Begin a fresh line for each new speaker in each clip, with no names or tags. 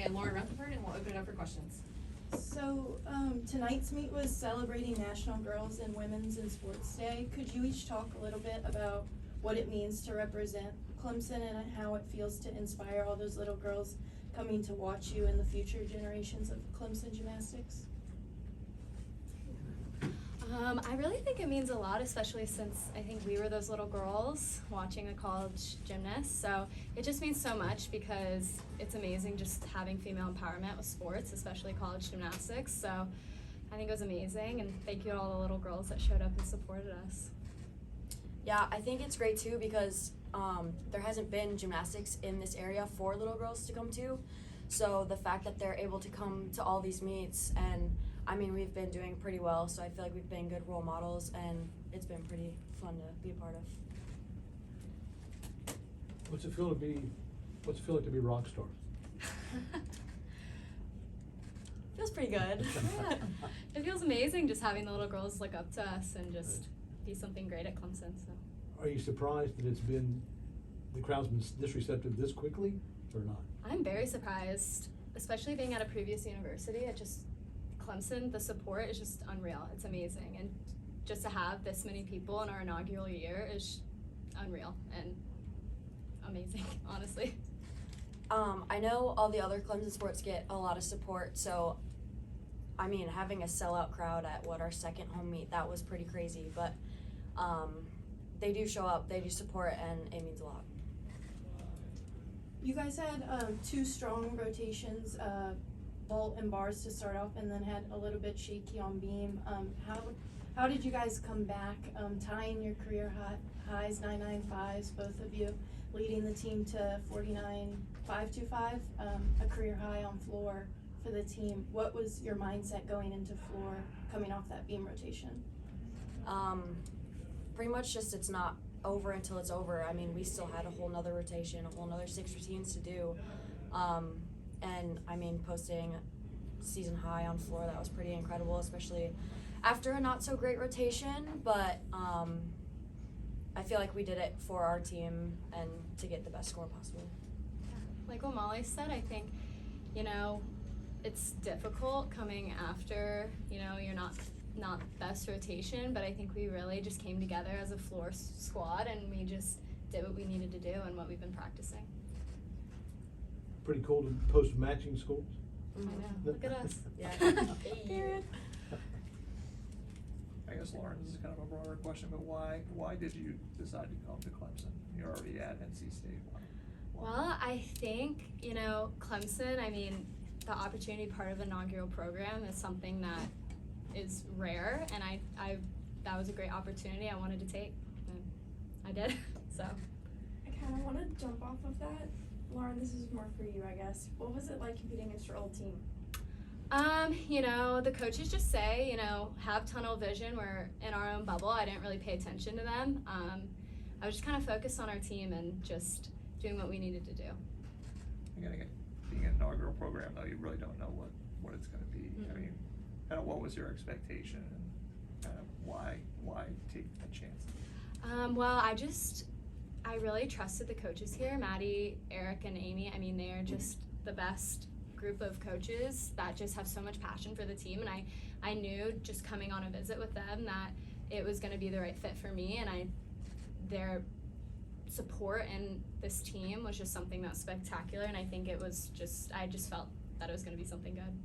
and Lauren Rutherford, and we'll open it up for questions.
So tonight's meet was celebrating National Girls and Women's in Sports Day. Could you each talk a little bit about what it means to represent Clemson and how it feels to inspire all those little girls coming to watch you in the future generations of Clemson gymnastics?
I really think it means a lot, especially since I think we were those little girls watching a college gymnast. So it just means so much because it's amazing just having female empowerment with sports, especially college gymnastics. So I think it was amazing, and thank you to all the little girls that showed up and supported us.
Yeah, I think it's great too because there hasn't been gymnastics in this area for little girls to come to. So the fact that they're able to come to all these meets, and I mean, we've been doing pretty well, so I feel like we've been good role models, and it's been pretty fun to be a part of.
What's it feel like to be rock stars?
Feels pretty good. Yeah. It feels amazing just having the little girls look up to us and just be something great at Clemson. So.
Are you surprised that the crowd's been this receptive this quickly, or not?
I'm very surprised, especially being at a previous university. Clemson, the support is just unreal. It's amazing, and just to have this many people in our inaugural year is unreal and amazing, honestly.
I know all the other Clemson sports get a lot of support, so I mean, having a sellout crowd at our second home meet, that was pretty crazy, but they do show up, they do support, and it means a lot.
You guys had 2 strong rotations, vault and bars to start off, and then had a little bit shaky on beam. How did you guys come back, tying your career highs, 995s, both of you, leading the team to 49.525, a career high on floor for the team? What was your mindset going into floor, coming off that beam rotation?
Pretty much just it's not over until it's over. I mean, we still had a whole nother rotation, a whole nother 6 routines to do. And I mean, posting season high on floor, that was pretty incredible, especially after a not so great rotation, but I feel like we did it for our team and to get the best score possible.
Like what Molly said, I think, it's difficult coming after, you're not best rotation, but I think we really just came together as a floor squad and we just did what we needed to do and what we've been practicing.
Pretty cool to post matching scores.
Mm-hmm. I know. Look at us.
Yeah.
Period.
I guess, Lauren, this is kind of a broader question, but why did you decide to come to Clemson? You're already at NC State. Why?
Well, I think, Clemson, I mean, the opportunity part of the inaugural program is something that is rare, and I that was a great opportunity I wanted to take, and I did, so.
I kind of want to jump off of that. Lauren, this is more for you, I guess. What was it like competing against your old team?
The coaches just say, have tunnel vision. We're in our own bubble. I didn't really pay attention to them. I was just kind of focused on our team and just doing what we needed to do.
Being an inaugural program, though, you really don't know what it's going to be.
Mm-hmm.
I mean, kind of what was your expectation and kind of why take a chance?
Well, I really trusted the coaches here, Maddie, Eric, and Amy. I mean, they're just the best group of coaches that just have so much passion for the team, and I knew just coming on a visit with them that it was going to be the right fit for me, and their support in this team was just something that's spectacular, and I think I just felt that it was going to be something good.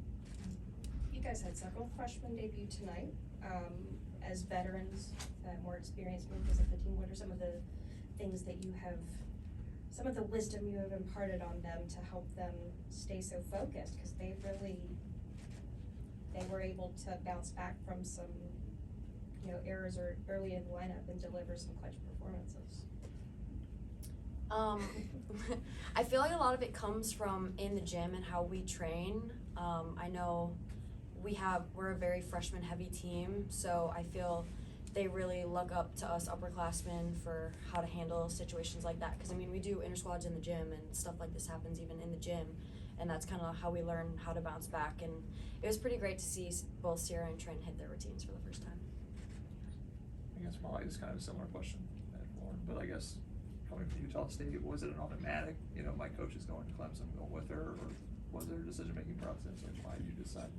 You guys had several freshmen debut tonight. As veterans, more experienced members of the team, what are some of the things that some of the wisdom you have imparted on them to help them stay so focused? Because they were able to bounce back from some, errors early in the lineup and deliver some clutch performances.
I feel like a lot of it comes from in the gym and how we train. I know we're a very freshman heavy team, so I feel they really look up to us upperclassmen for how to handle situations like that. Because I mean, we do inter-squads in the gym and stuff like this happens even in the gym, and that's kind of how we learn how to bounce back. And it was pretty great to see both Sierra and Trent hit their routines for the first time.
I guess Molly is kind of a similar question at Lauren, but I guess coming from Utah State, was it an automatic, my coach is going to Clemson, I'm going with her, or was there a decision-making process, like why you decided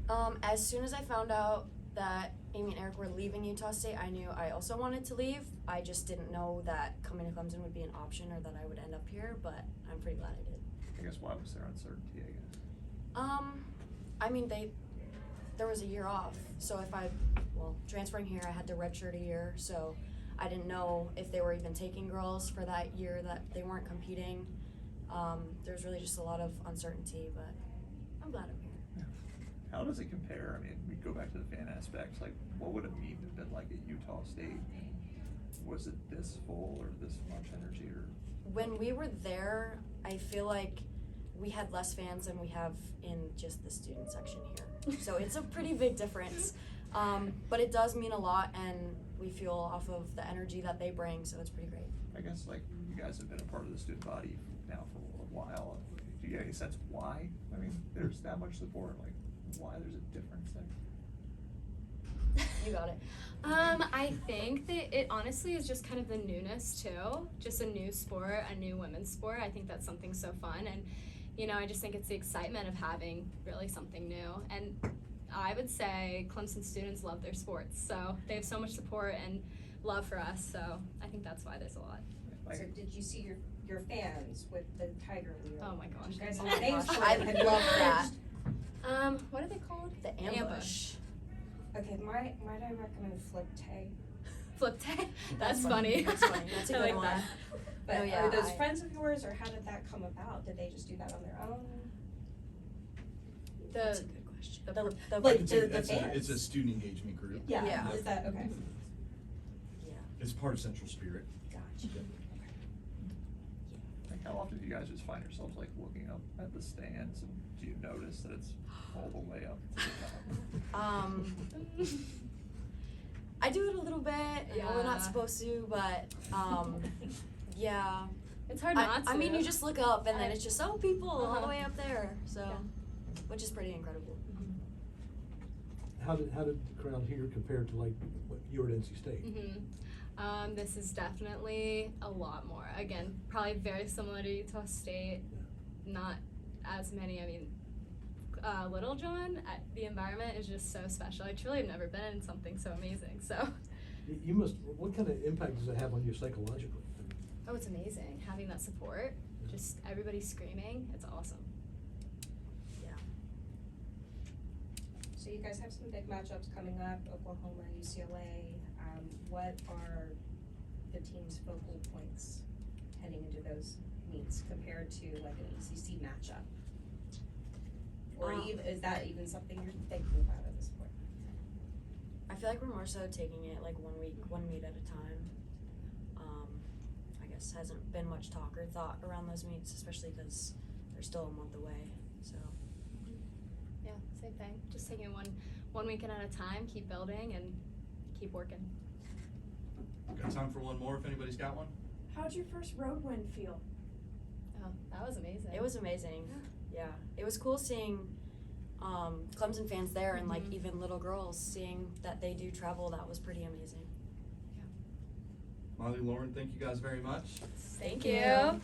to?
As soon as I found out that Amy and Eric were leaving Utah State, I knew I also wanted to leave. I just didn't know that coming to Clemson would be an option or that I would end up here, but I'm pretty glad I did.
I guess why was there uncertainty, I guess?
I mean, there was a year off, so transferring here, I had to redshirt a year, so I didn't know if they were even taking girls for that year that they weren't competing. There's really just a lot of uncertainty, but I'm glad I'm here.
How does it compare? I mean, we go back to the fan aspects, like what would a meet have been like at Utah State? Was it this full or this much energy or?
When we were there, I feel like we had less fans than we have in just the student section here. So it's a pretty big difference. But it does mean a lot, and we feel off of the energy that they bring, so it's pretty great.
I guess like you guys have been a part of the student body now for a while. Do you get any sense why? I mean, there's that much support, like why there's a difference there?
You got it.
I think that it honestly is just kind of the newness too. Just a new sport, a new women's sport. I think that's something so fun, and I just think it's the excitement of having really something new. And I would say Clemson students love their sports, so they have so much support and love for us. So I think that's why there's a lot.
So did you see your fans with the tiger wheel?
Oh my gosh.
You guys
Oh
have
my
names
gosh,
for
I
it. Have you
love that.
encouraged?
What are they called?
The ambush.
Okay, might I recommend flip tay?
Flip tag. That's funny.
That's funny. That's a
I
good
like
one.
that.
But
Oh, yeah,
are those
I-
friends of yours, or how did that come about? Did they just do that on their own?
That's a
The
good question.
the-
The
Like,
I can say
the
it's
fans?
a student engagement group.
Yeah,
Yeah.
is that, okay,
Yeah.
It's part of Central Spirit.
gotcha.
Like how often do you guys just find yourselves like looking up at the stands, and do you notice that it's all the way up to the top?
I do it a little bit. I know we're not
Yeah.
supposed to, but yeah.
It's hard not to.
I mean, you just look up and then
I-
it's just people all the
Uh-huh.
way up there. So,
Yeah.
which is pretty incredible.
How did the crowd here compare to like what you were at NC State?
This is definitely a lot more. Again, probably very similar to Utah State. Not as many. I mean, Little John, the environment is just so special. I truly have never been in something so amazing. So,
You must. What kind of impact does it have on you psychologically?
oh, it's amazing having that support. Just everybody screaming. It's awesome.
Yeah.
So you guys have some big matchups coming up, Oklahoma, UCLA. What are the team's focal points heading into those meets compared to like an ACC matchup? Or even, is that even something you're thinking about at this point?
I feel like we're more so taking it like 1 week, 1 meet at a time. I guess hasn't been much talk or thought around those meets, especially because they're still a month away. So.
Yeah, same thing. Just taking it one weekend at a time, keep building and keep working.
Got time for one more if anybody's got one?
How'd your first road win feel?
Oh, that was amazing.
It was amazing. Yeah. It was cool seeing Clemson fans there and like
Mhm.
even little girls seeing that they do travel. That was pretty amazing.
Molly, Lauren, thank you guys very much.
Thank
you.
you.